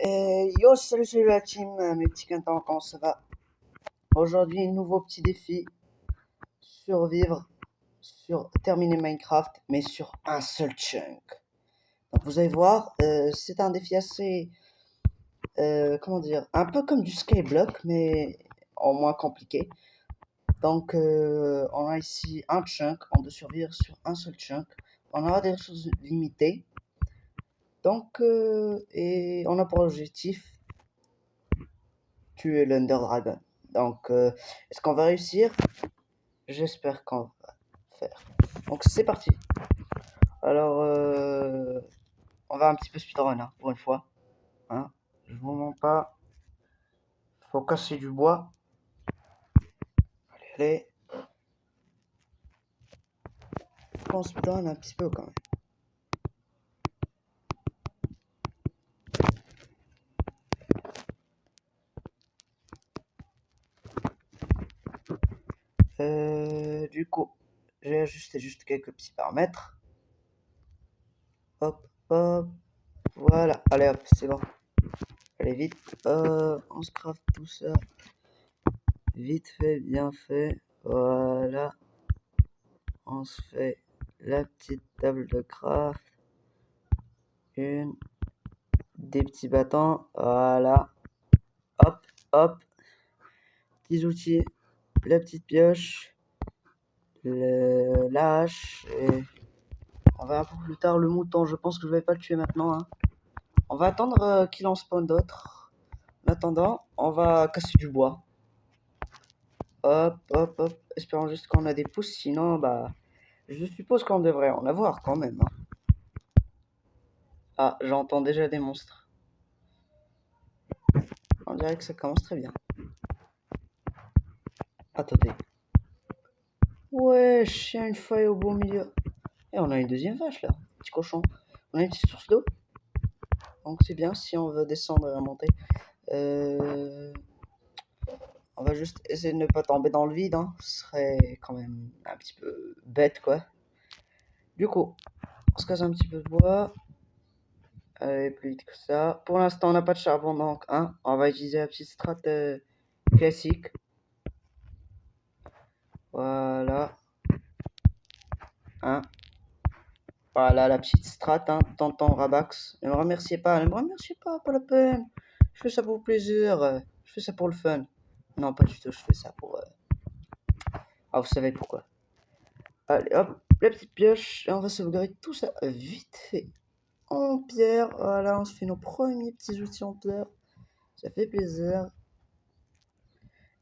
Yo, salut la team, mes petits quintans, comment ça va? Aujourd'hui, nouveau petit défi, survivre sur terminer Minecraft, mais sur un seul chunk. Donc vous allez voir, c'est un défi assez, comment dire, un peu comme du Skyblock, mais en moins compliqué. Donc on a ici un chunk, on doit survivre sur un seul chunk. On aura des ressources limitées. Donc, et on a pour objectif tuer l'Under Dragon. Donc, est-ce qu'on va réussir? J'espère qu'on va faire. Donc, c'est parti. Alors, on va un petit peu speedrun, hein, pour une fois. Hein. Je vous mens pas. Faut casser du bois. Allez. On speedrun un petit peu quand même. Du coup, j'ai ajusté juste quelques petits paramètres. Hop, hop. Voilà. Allez, hop, c'est bon. Allez, vite. On se craft tout ça. Vite fait, bien fait. Voilà. On se fait la petite table de craft. Des petits bâtons. Voilà. Hop, hop. Petits outils. La petite pioche. La hache. Et on va pour plus tard le mouton. Je pense que je vais pas le tuer maintenant. Hein. On va attendre qu'il en spawn d'autres. En attendant, on va casser du bois. Hop, hop, hop. Espérons juste qu'on a des pousses. Sinon, bah, je suppose qu'on devrait en avoir quand même. Hein. Ah, j'entends déjà des monstres. On dirait que ça commence très bien. Attendez. Wesh, il y a une faille au beau milieu. Et on a une deuxième vache là. Petit cochon. On a une petite source d'eau. Donc c'est bien si on veut descendre et remonter. On va juste essayer de ne pas tomber dans le vide. Hein. Ce serait quand même un petit peu bête quoi. Du coup, on se casse un petit peu de bois. Allez, plus vite que ça. Pour l'instant, on n'a pas de charbon, donc hein, on va utiliser la petite strat classique. Voilà. Hein. Voilà la petite strat, hein, tonton Rabax. Ne me remerciez pas, pas la peine. Je fais ça pour le plaisir, je fais ça pour le fun. Non, pas du tout, je fais ça pour... Ah, vous savez pourquoi. Allez, hop, la petite pioche, et on va sauvegarder tout ça vite fait. En pierre, voilà, on se fait nos premiers petits outils en pierre. Ça fait plaisir.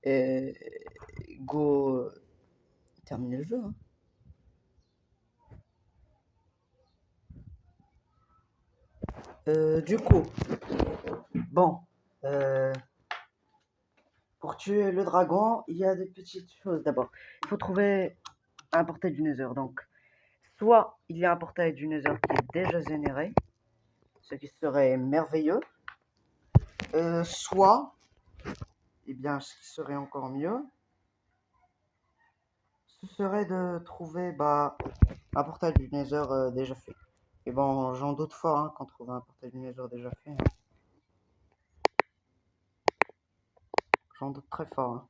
Et go terminer le jeu. Hein. Du coup, bon, pour tuer le dragon, il y a des petites choses d'abord. Il faut trouver un portail du Nether. Donc, soit il y a un portail du Nether qui est déjà généré, ce qui serait merveilleux. Soit, eh bien, ce qui serait encore mieux, ce serait de trouver un portail du Nether déjà fait. Et bon, j'en doute fort hein, qu'on trouve un portail du Nether déjà fait. Hein. J'en doute très fort. Hein.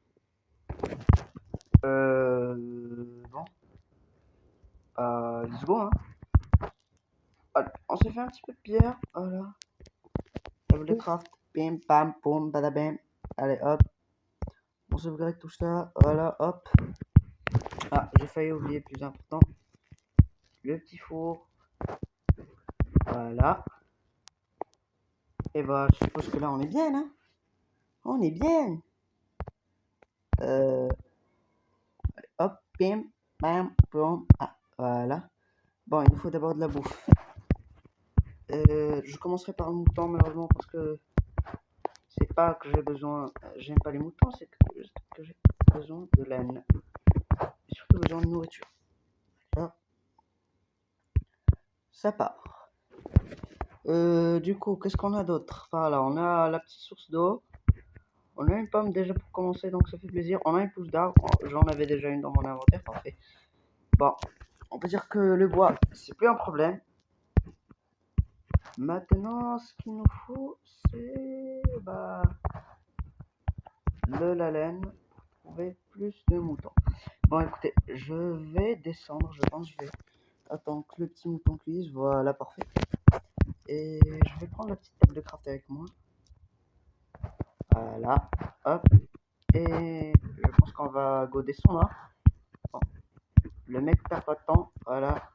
Bon. Let's go. Hein. Allez, on s'est fait un petit peu de pierre. Voilà. Table de craft. Bim, bam, boum, badabam. Allez, hop. On sauvegarde tout ça. Voilà, hop. Ah, j'ai failli oublier le plus important. Le petit four. Voilà. Et bah, je suppose que là, on est bien, hein. On est bien. Hop, bim, bam, boum. Ah, voilà. Bon, il nous faut d'abord de la bouffe. Je commencerai par le mouton, malheureusement, parce que c'est pas que j'ai besoin... J'aime pas les moutons, c'est juste que j'ai besoin de laine. Et surtout besoin de nourriture. Là, ça part. Du coup, qu'est-ce qu'on a d'autre? Voilà, on a la petite source d'eau. On a une pomme déjà pour commencer, donc ça fait plaisir. On a une pousse d'arbre. J'en avais déjà une dans mon inventaire, parfait. Bon, on peut dire que le bois, c'est plus un problème. Maintenant, ce qu'il nous faut, c'est de la laine pour trouver plus de moutons. Bon, écoutez, je vais descendre. Je pense que je vais attendre que le petit mouton cuise. Voilà, parfait. Et je vais prendre la petite table de craft avec moi. Voilà, hop. Et je pense qu'on va go descendre. Hein. Bon. Le mec perd pas de temps. Voilà.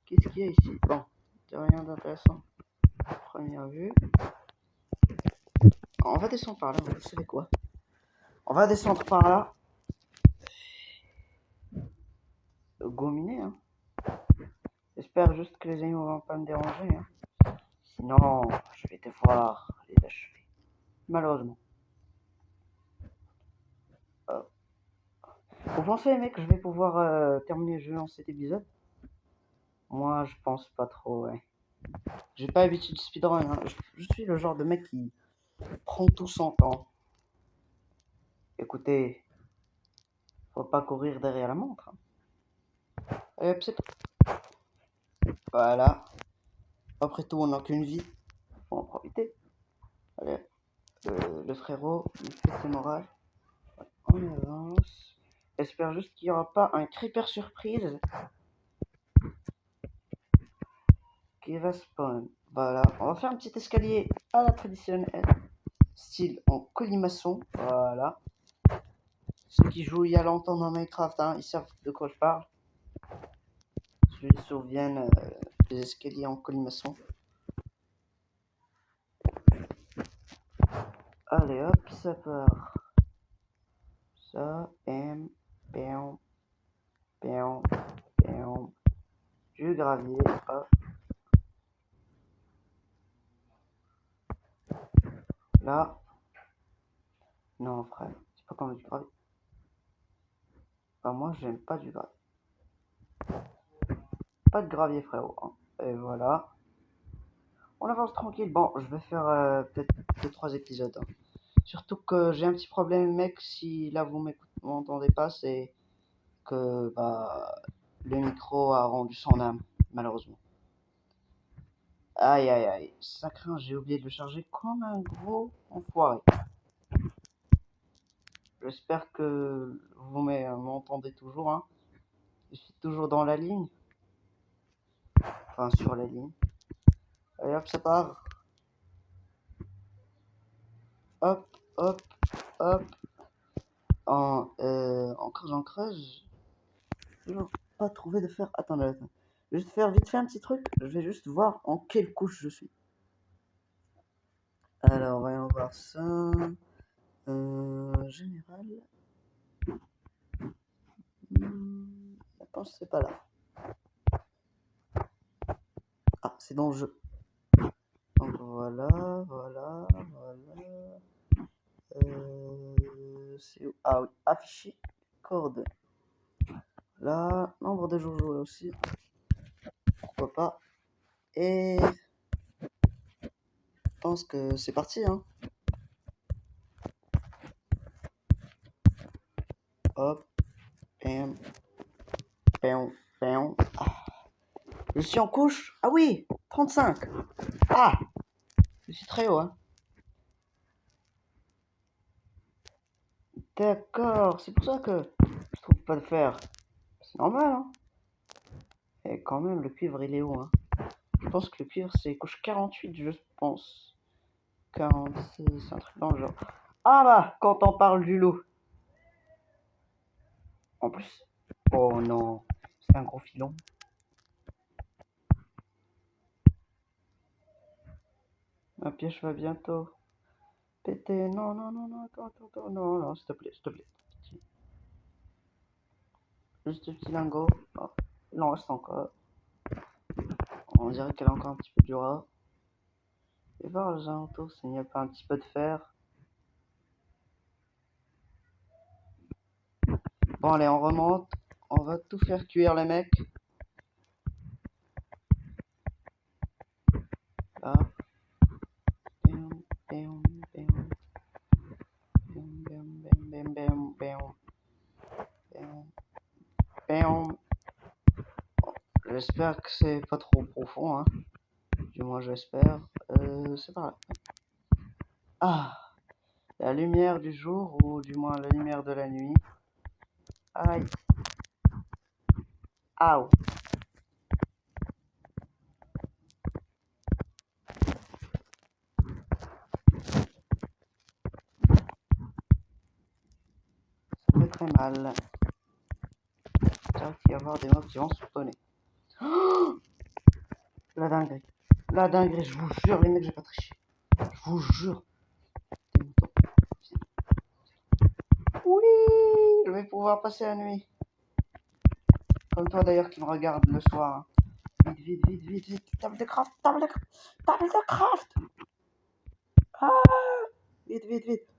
Qu'est-ce qu'il y a ici? Bon, c'est rien d'intéressant. Première vue. On va descendre par là. Vous savez quoi? On va descendre par là. Gominer, hein. J'espère juste que les animaux vont pas me déranger. Hein. Sinon, je vais devoir les achever. Malheureusement. Vous pensez, mec, que je vais pouvoir terminer le jeu en cet épisode? Moi, je pense pas trop, ouais. J'ai pas l'habitude de speedrun. Hein. Je suis le genre de mec qui prend tout son temps. Écoutez, faut pas courir derrière la montre. Hein. Et hop, c'est tout. Voilà. Après tout, on n'a qu'une vie. Faut en profiter. Allez, le frérot, il fait ses morales. On avance. J'espère juste qu'il n'y aura pas un creeper surprise qui va spawn. Voilà, on va faire un petit escalier à la traditionnelle, style en colimaçon. Voilà. Ceux qui jouent il y a longtemps dans Minecraft, hein, ils savent de quoi je parle. Je me souviens des escaliers en colimaçon. Allez hop, ça part. Ça, bam, bam, bam, bam. Du gravier, hop. Là. Non, frère, c'est pas comme du gravier. Bah, moi, j'aime pas du gravier. Pas de gravier, frérot. Hein. Et voilà. On avance tranquille. Bon, je vais faire peut-être 2-3 épisodes. Hein. Surtout que j'ai un petit problème, mec. Si là vous m'entendez pas, c'est que le micro a rendu son âme, malheureusement. Aïe aïe aïe. Ça craint, j'ai oublié de le charger comme un gros enfoiré. J'espère que vous m'entendez toujours. Hein. Je suis toujours dans la ligne. Enfin, sur la ligne. Allez hop, ça part. Hop, hop, hop. En creuse. Toujours pas trouvé de fer. Attendez. Je vais juste faire vite fait un petit truc. Je vais juste voir en quelle couche je suis. Alors, voyons voir ça. Général. Je pense que c'est pas là. Ah, c'est dans le jeu. Donc voilà, voilà, voilà. C'est où? Ah oui, afficher corde. Là, nombre de jours joués aussi. Pourquoi pas. Et je pense que c'est parti, hein. Hop, bam, bam, bam. Ah. Je suis en couche. Ah oui, 35. Ah, je suis très haut, hein. D'accord, c'est pour ça que je trouve pas de fer. C'est normal, hein. Et quand même, le cuivre, il est haut, hein. Je pense que le cuivre, c'est couche 48, je pense. 46, un truc dans le genre. Ah bah, quand on parle du loup. En plus. Oh non, c'est un gros filon. Ma pièce va bientôt péter. Non, non, non, non, attends, non, non, s'il te plaît, s'il te plaît. Juste un petit lingot. Oh, il en reste encore. On dirait qu'elle a encore un petit peu du rat. Et voir les alentours s'il n'y a pas un petit peu de fer. Bon, allez, on remonte. On va tout faire cuire, les mecs. Là. J'espère que c'est pas trop profond, hein. Du moins, j'espère. C'est par là. Ah, la lumière du jour, ou du moins la lumière de la nuit. Aïe. Aouh. Ça me fait très mal. J'espère qu'il va y avoir des mobs qui vont spawner. Oh, la dinguerie. La dinguerie, je vous jure, les mecs, j'ai pas triché. Je vous jure. Des moutons. Oui, je vais pouvoir passer la nuit. Comme toi d'ailleurs qui me regarde le soir. Vite, vite, vite, vite, vite. Table de craft, table de craft. Ah, vite, vite, vite.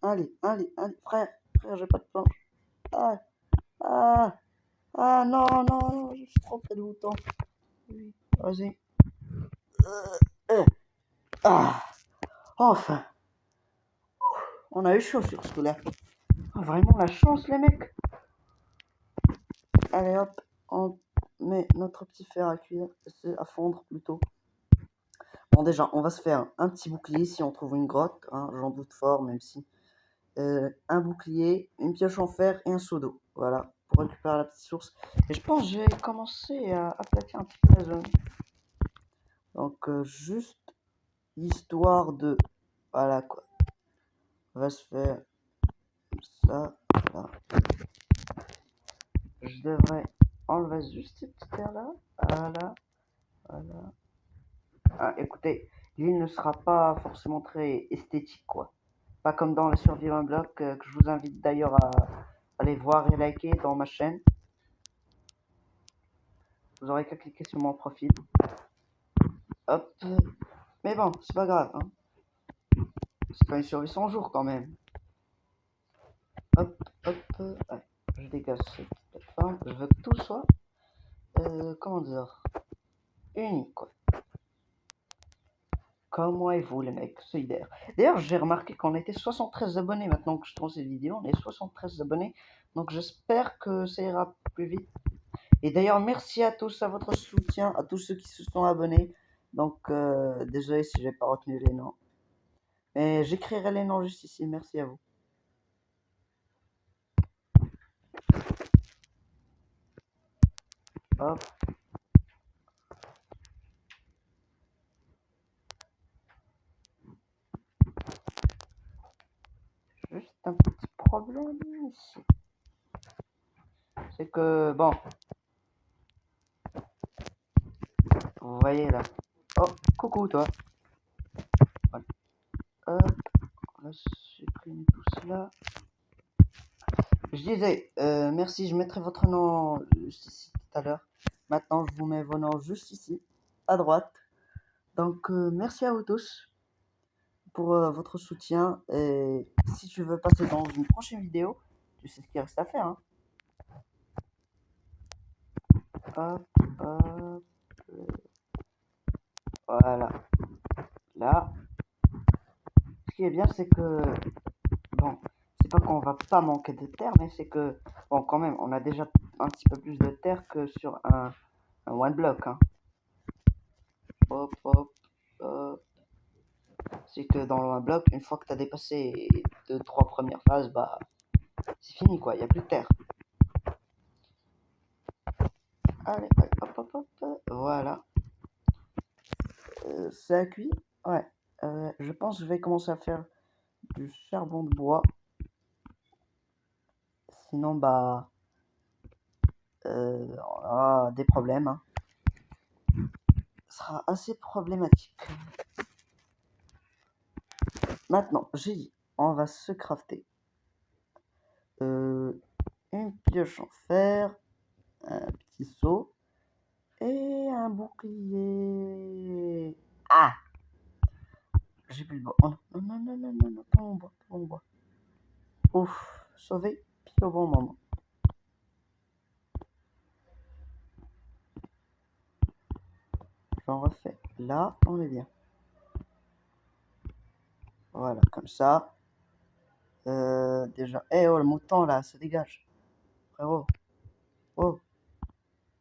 Allez, allez, allez, frère, j'ai pas de planche. Ah, ah, ah, non, non, non, je suis trop près du bouton. Oui, vas-y. Euh, ah, enfin, on a eu chaud sur ce coup-là. Ah, vraiment la chance, les mecs. Allez hop, on met notre petit fer à cuire, à fondre plutôt. Bon, déjà, on va se faire un petit bouclier si on trouve une grotte, hein, j'en doute fort, même si. Un bouclier, une pioche en fer et un seau d'eau. Voilà, pour récupérer la petite source. Et je pense que j'ai commencé à aplatir un petit peu la zone. Donc, juste histoire de. Voilà quoi. On va se faire ça. Voilà. Je devrais enlever juste cette petite terre là. Voilà. Voilà. Ah, écoutez, l'île ne sera pas forcément très esthétique quoi. Pas comme dans le Survival Block, que je vous invite d'ailleurs à aller voir et liker dans ma chaîne. Vous aurez qu'à cliquer sur mon profil. Hop. Mais bon, c'est pas grave. Hein. C'est pas une survie sans jour quand même. Hop, hop. Ouais. Je dégage cette plateforme. Je veux que tout soit. Comment dire, unique quoi. Comme moi et vous les mecs, solidaires. D'ailleurs, j'ai remarqué qu'on était 73 abonnés maintenant que je tourne cette vidéo. On est 73 abonnés. Donc j'espère que ça ira plus vite. Et d'ailleurs, merci à tous, à votre soutien, à tous ceux qui se sont abonnés. Donc, désolé si j'ai pas retenu les noms. Mais j'écrirai les noms juste ici. Merci à vous. Hop. Juste un petit problème ici. C'est que, bon. Vous voyez là. Oh, coucou toi. Voilà. Hop. On va supprimer tout cela. Je disais, merci, je mettrai votre nom juste ici tout à l'heure. Maintenant, je vous mets vos noms juste ici, à droite. Donc, merci à vous tous pour votre soutien. Et si tu veux passer dans une prochaine vidéo, tu sais ce qu'il reste à faire. Hein. Hop, hop. Voilà. Là. Ce qui est bien, c'est que, bon, c'est pas qu'on va pas manquer de terre, mais c'est que, bon, quand même, on a déjà un petit peu plus de terre que sur un one block. Hein. Hop, hop, hop. C'est que dans le one block, une fois que tu as dépassé les 2-3 premières phases, bah, c'est fini quoi, il n'y a plus de terre. Allez, hop, hop, hop, voilà. Ça cuit. Ouais. Je pense que je vais commencer à faire du charbon de bois. Sinon, bah, on aura des problèmes. Hein. Ce sera assez problématique. Maintenant, j'ai dit, on va se crafter une pioche en fer, un petit seau et un bouclier. Ah! J'ai plus le bois. Oh non, non, non, non, non, non, pas mon bois, pas mon bois. Ouf, sauvé, pile au bon moment. J'en refais. Là, on est bien. Voilà, comme ça. Déjà. Eh oh, le mouton là, ça dégage. Frérot. Oh.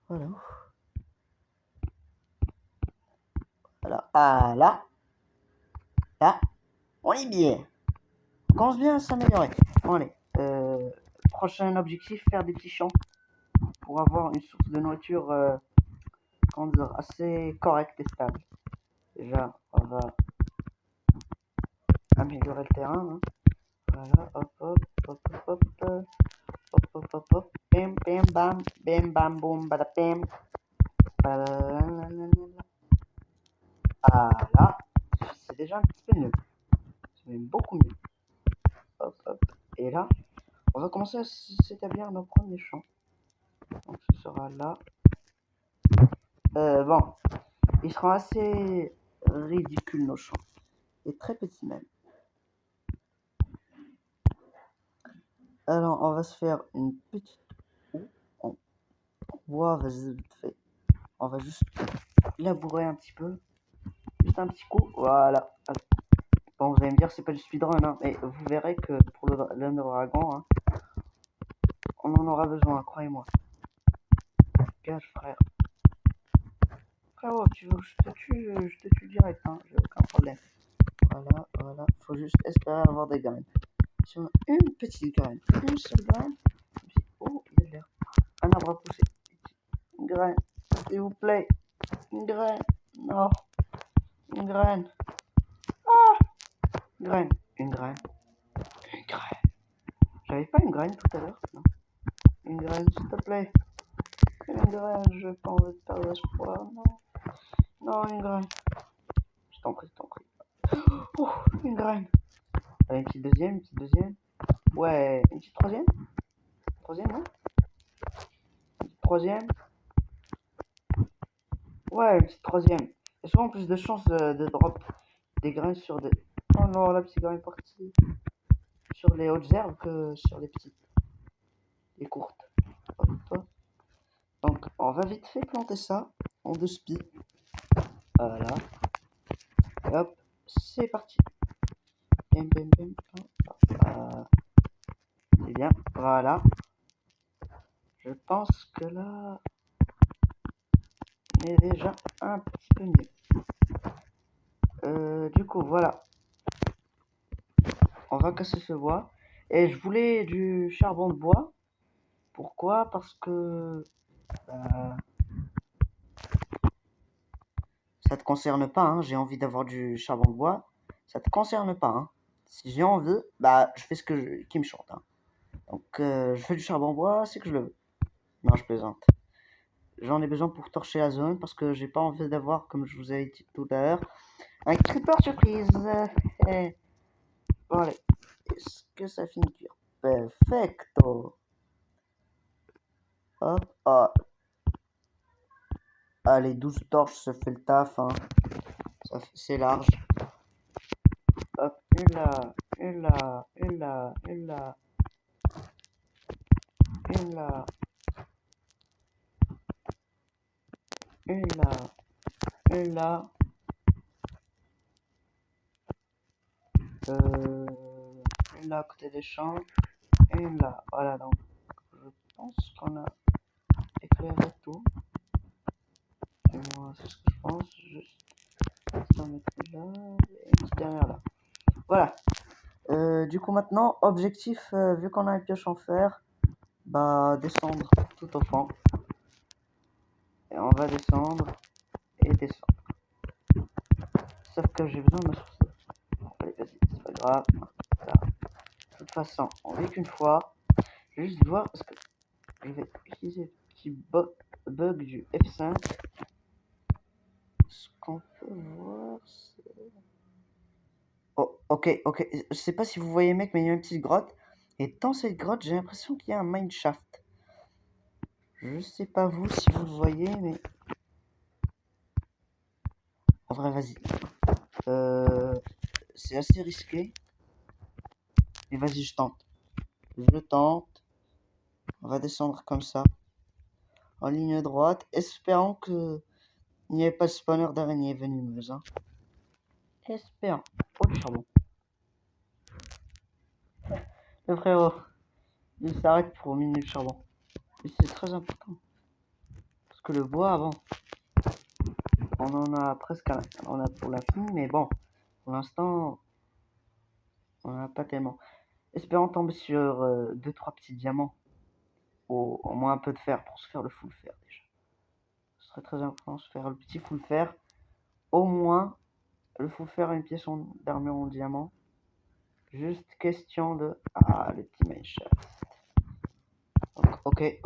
Voilà. Voilà. Ah là. Là. On est bien. On commence bien à s'améliorer. Bon allez. Prochain objectif, faire des petits champs. Pour avoir une source de nourriture comment dire, assez correcte et stable. Déjà, on va améliorer le terrain. Hein. Voilà, hop, hop, hop, hop, hop, hop, hop, hop, hop, bam, bam, bam, boum, badapam. Ah là, c'est déjà un petit peu mieux. C'est même beaucoup mieux. Hop, hop. Et là, on va commencer à s'établir nos premiers champs. Donc ce sera là. Bon, ils seront assez ridicules nos champs. Et très petits même. Alors, on va se faire une petite en bois, vas-y, vite fait. On va juste labourer un petit peu. Juste un petit coup, voilà. Bon, vous allez me dire, c'est pas du speedrun, hein, mais vous verrez que pour l'Enderdragon, hein, on en aura besoin, croyez-moi. Gage, frère. Frérot, tu veux que je te tue direct, hein, j'ai aucun problème. Voilà, voilà, faut juste espérer avoir des graines. Sur une petite graine, une seule graine. Oh, il y a l'air. Un arbre à pousser. Une graine, s'il vous plaît. Une graine. Non. Une graine. Ah! Une graine. Une graine. Une graine. J'avais pas une graine tout à l'heure, non? Une graine, s'il te plaît. Une graine, je n'ai pas envie de perdre l'espoir. Non. Non, une graine. Je t'en prie, je t'en prie. Oh, une graine. Allez, une petite deuxième, une petite deuxième. Ouais, une petite troisième. Troisième, non? Une petite troisième. Ouais, une petite troisième. Il y a souvent plus de chances de drop des graines sur des... Oh non, la petite graine est partie. Sur les hautes herbes que sur les petites. Les courtes. Hop, hop. Donc, on va vite fait planter ça en 2 spies. Voilà. Et hop, c'est parti. Bim, bim, bim. C'est bien, voilà. Je pense que là, on est déjà un petit peu mieux. Du coup, voilà. On va casser ce bois. Et je voulais du charbon de bois. Pourquoi? Parce que ça te concerne pas. Hein. J'ai envie d'avoir du charbon de bois. Ça te concerne pas. Hein. Si j'ai envie, bah je fais ce qui me chante. Hein. Donc je fais du charbon de bois, c'est que je le veux. Non, je plaisante. J'en ai besoin pour torcher la zone parce que j'ai pas envie d'avoir, comme je vous ai dit tout à l'heure, un creeper surprise. Bon, allez. Est-ce que ça finit de cuire? Perfecto. Hop, hop. Allez, 12 torches, ça fait le taf. Hein. C'est large. Hop, une là, une là, une là, une là. Une là. Une là. Une là. Une là à côté des champs. Une là. Voilà, donc je pense qu'on a éclairé tout. Et moi, c'est ce que je pense. Juste ça mettre là et une petite dernière là. Voilà. Du coup, maintenant, objectif, vu qu'on a une pioche en fer, bah descendre tout au fond. Et on va descendre et descendre. Sauf que j'ai besoin de ma source. Bon, allez, vas-y, c'est pas grave. Là. De toute façon, on vit qu'une fois. Je vais juste voir parce que je vais utiliser le petit bug du F5. Ce qu'on peut voir, c'est... Oh, ok, ok. Je sais pas si vous voyez, mec, mais il y a une petite grotte. Et dans cette grotte, j'ai l'impression qu'il y a un mineshaft. Je sais pas vous si vous le voyez, mais... En vrai, vas-y. C'est assez risqué. Mais vas-y, je tente. Je tente. On va descendre comme ça. En ligne droite. Espérons que il n'y ait pas de spawner d'araignées venimeuses. Hein. Espérons. Oh, le charbon. Le frérot, il s'arrête pour miner le charbon. Et c'est très important. Parce que le bois, avant, on en a presque, on a pour la fin, mais bon, pour l'instant, on n'en a pas tellement. Espérons tomber sur 2-3 petits diamants, ou au moins un peu de fer pour se faire le full fer déjà. Ce serait très important de se faire le petit full fer, au moins le full fer et une pièce d'armure en diamant. Juste question de... Ah, le petit mèche. Ok.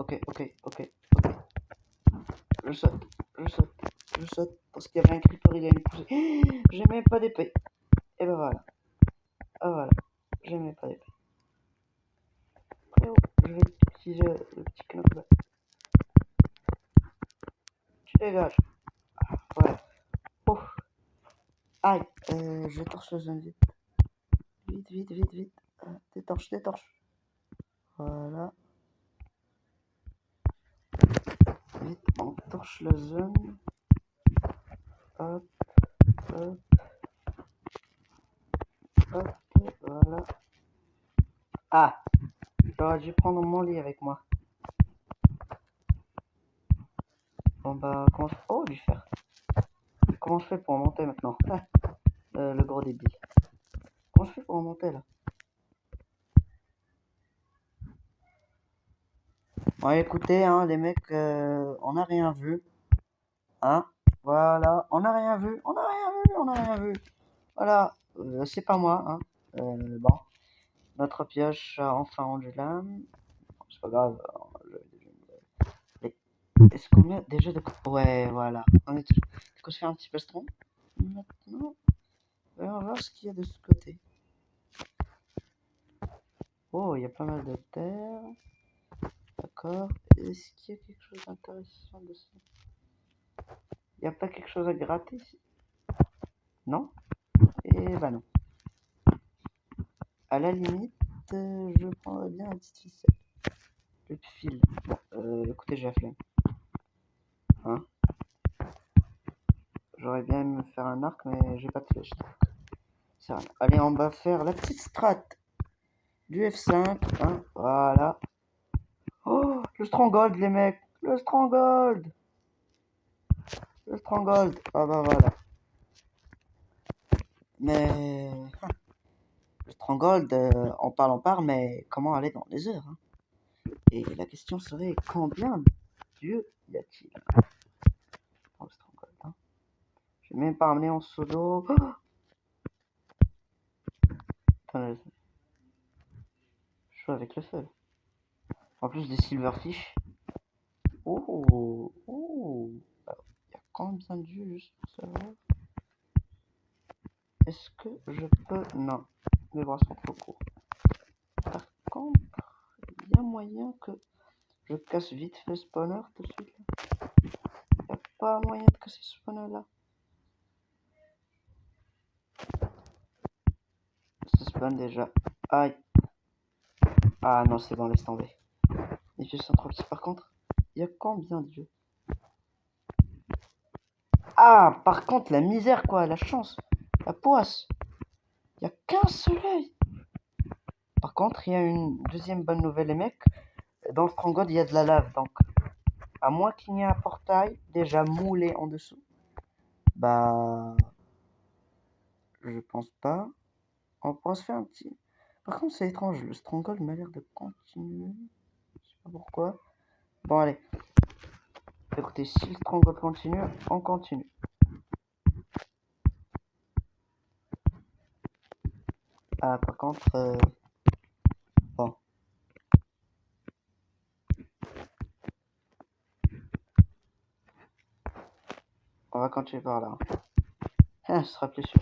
Je saute, je saute, parce qu'il y avait un creeper, il allait me pousser. J'ai même pas d'épée. Et ben voilà. Ah voilà. J'ai même pas d'épée. Je vais utiliser le petit knockback. Tu dégages. Voilà. Oh. Aïe. Je torche le zone vite. Vite. Détorche. Voilà. Vite, on torche la zone. Hop. Voilà. Ah. J'aurais dû prendre mon lit avec moi. Bon bah, comment je... Oh, du fer. Comment je fais pour monter maintenant? Le gros débile. Comment je fais pour monter là? Bon, écoutez, hein, les mecs, on n'a rien vu. Hein? Voilà, on n'a rien vu. Voilà, c'est pas moi. Hein. Bon, notre pioche a enfin rendu l'âme. C'est pas grave. Est-ce qu'on a déjà de... Ouais, voilà. On est... Est-ce qu'on se fait un petit pastron? Maintenant, on va voir ce qu'il y a de ce côté. Oh, il y a pas mal de terre. D'accord. Est-ce qu'il y a quelque chose d'intéressant dessus? Il n'y a pas quelque chose à gratter ici? Non? Et bah non. À la limite, je prendrais bien un petit ficelle. Le fil. Bon, écoutez, j'ai la flemme. Hein? J'aurais bien aimé me faire un arc, mais j'ai pas de flèche. Ça, allez, on va faire la petite strat du F5. Hein? Voilà. Oh, le stronghold, les mecs. Le stronghold. Ah bah voilà. Mais... Le stronghold, on parle, mais comment aller dans les heures, hein? Et la question serait, combien d'yeux y a-t-il dans le stronghold, hein? Je vais même pas ramener en solo. Oh, attendez, je joue avec le seul. En plus des silverfish. Oh, alors, il y a combien d'yeux juste pour savoir? Est-ce que je peux... Non, mes bras sont trop courts. Par contre, il y a moyen que je casse vite fait spawner tout de suite. Il n'y a pas moyen de casser ce spawner là. Ça spawn déjà. Aïe. Ah non, c'est bon, laisse tomber. Les pièces sont trop petits. Par contre, il y a combien de jeux? Ah, par contre, la misère, quoi, la chance, la poisse. Il n'y a qu'un seul œil. Par contre, il y a une deuxième bonne nouvelle, les mecs. Dans le stronghold, il y a de la lave, donc à moins qu'il n'y ait un portail déjà moulé en dessous, bah, je pense pas. On pourra se faire un petit. Par contre, c'est étrange, le stronghold m'a l'air de continuer. Je sais pas pourquoi. Bon, allez. Écoutez, si le stronghold continue, on continue. Ah, par contre, bon. On va continuer par là. Ah, ce sera plus sûr.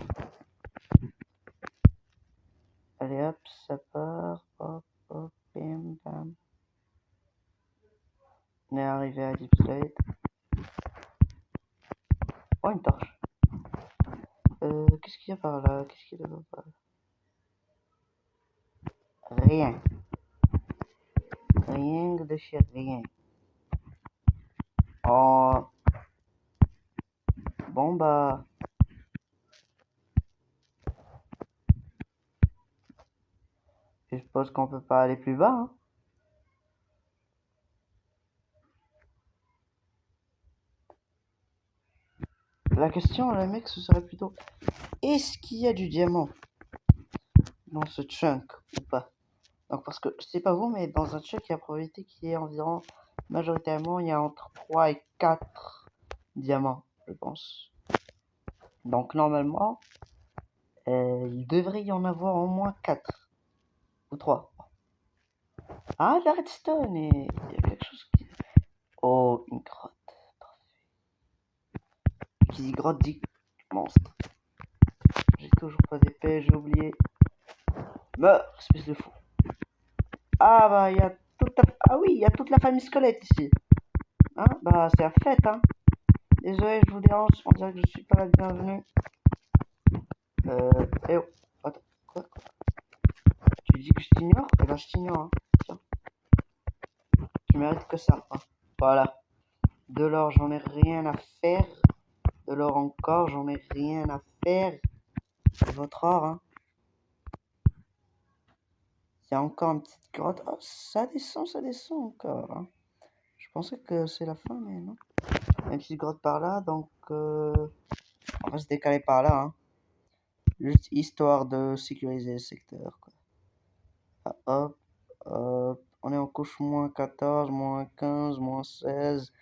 Allez hop, ça part. Hop, bim, bam. On est arrivé à Deep Slate. Oh, une torche. Qu'est-ce qu'il y a par là? Qu'est-ce qu'il y a là par là? Rien. Rien de chez rien. Oh. Bon bah. Je suppose qu'on peut pas aller plus bas, hein. question, les mecs, ce serait plutôt... Est-ce qu'il y a du diamant dans ce chunk ou pas? Donc, parce que, je sais pas vous, mais dans un chunk, il y a probabilité qu'il y ait environ... Majoritairement, il y a entre 3 et 4 diamants, je pense. Donc, normalement, il devrait y en avoir au moins 4 ou 3. Ah, de la redstone, et il y a quelque chose qui... Oh, une grotte. Qui dit grotte dit monstre. J'ai toujours pas d'épée, j'ai oublié. Meurs, espèce de fou. Ah bah, il y a toute la... Ah oui, il y a toute la famille squelette ici. Hein, bah, c'est la fête, hein. Désolé, je vous dérange, on dirait que je suis pas la bienvenue. Eh oh, attends, quoi? Tu dis que je t'ignore? Eh ben, je t'ignore, hein. Tiens. Tu mérites que ça, hein. Voilà. De l'or, j'en ai rien à faire. De l'or encore, j'en ai rien à faire. C'est votre or, hein. Il y a encore une petite grotte. Oh, ça descend encore, hein. Je pensais que c'est la fin, mais non. Il y a une petite grotte par là, donc on va se décaler par là, hein. Juste histoire de sécuriser le secteur, quoi. Ah, hop, hop. On est en couche moins 14, moins 15, moins 16,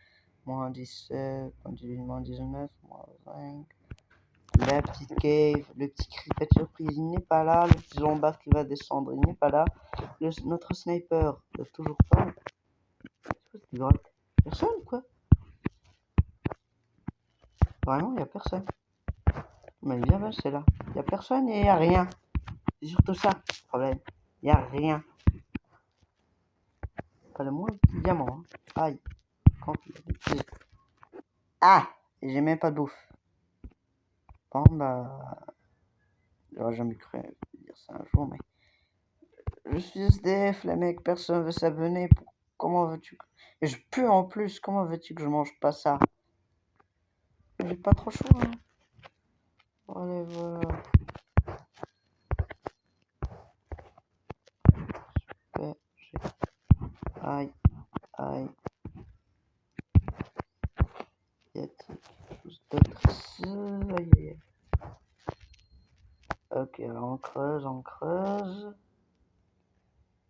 moins 17, moins 18, moins 19, moins 20. La petite cave, le petit creeper de surprise, il n'est pas là. Le petit zombard qui va descendre, il n'est pas là. Notre sniper, toujours pas. C'est quoi cette grotte? Personne ou quoi? Vraiment, il n'y a personne. Mais bien, ben, c'est là. Il n'y a personne et il n'y a rien. C'est surtout ça le problème. Il n'y a rien. Pas le moins de diamant. Hein. Aïe. Quand il y a des petits... Ah! J'ai même pas de bouffe. Bon, bah. J'aurais jamais cru dire ça un jour, mais. Je suis SDF, les mecs. Personne veut s'abonner. Comment veux-tu que... Et je pue en plus. Comment veux-tu que je mange pas ça? J'ai pas trop chaud, hein. Bon, allez, voilà. Super. Aïe. Aïe. Y a-t-il quelque chose d'autre ici? Aïe, aïe, aïe. Ok, alors on creuse, on creuse.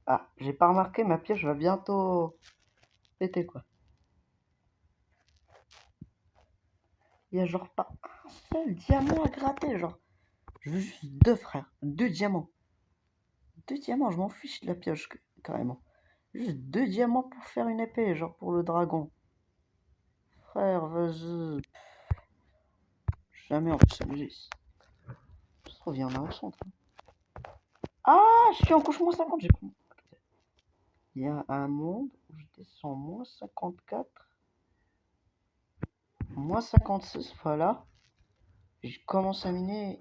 Ah, j'ai pas remarqué, ma pioche va bientôt péter, quoi. Il y a genre pas un seul diamant à gratter, genre. Je veux juste deux, frère. Deux diamants. Deux diamants, je m'en fiche de la pioche, carrément. Juste deux diamants pour faire une épée, genre pour le dragon. Frère, vas-y. Jamais on peut s'amuser ici. Je trouve, il y en a au centre. Ah, je suis en couche moins 50, j'ai pris. Il y a un monde où je descends moins 54. Moins 56, voilà. Je commence à miner.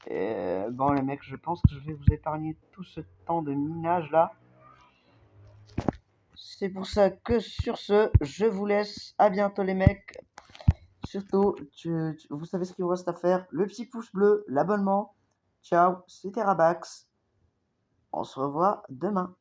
Bon, les mecs, je pense que je vais vous épargner tout ce temps de minage là. C'est pour ça que sur ce, je vous laisse. À bientôt, les mecs. Surtout, vous savez ce qu'il vous reste à faire. Le petit pouce bleu, l'abonnement. Ciao, c'était Rabax. On se revoit demain.